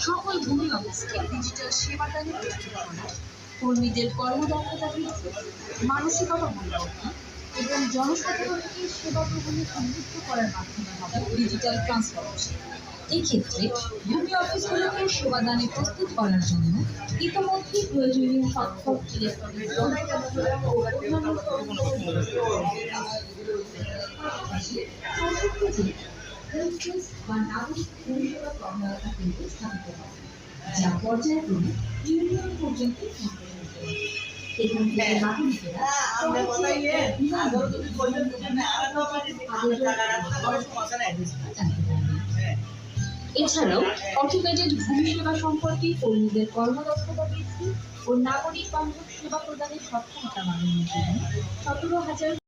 সকল ভূমি অফিসকে ডিজিটাল সেবাদানে প্রস্তুত করা, কর্মীদের কর্মদক্ষতা বৃদ্ধি, মানসিকতা পরিবর্তন এবং জনসাধারণকে সেবা গ্রহণে উন্মুক্ত করার মাধ্যমে হবে ডিজিটাল ট্রান্সফরমেশন। এক্ষেত্রে ভূমি অফিসগুলোকে সেবাদানে প্রস্তুত করার জন্য ইতিমধ্যে প্রয়োজনীয় স্বাক্ষর, ইলেকট্রনিক ও বা নাগরিক পরিষেবা কর্মকর্তা কেন্দ্র স্থাপিত হবে, যা পর্যায়ক্রমে ইউনিয়ন পর্যন্ত সম্প্রসারিত হবে। এখান থেকে নাগরিকেরা এছাড়াও অটোমেটেড ভূমি সেবা সম্পর্কে কর্মীদের কর্মদক্ষতা বৃদ্ধি ও নাগরিক বান্ধব সেবা প্রদানের সক্ষমতা বাড়ানোর জন্য 17,000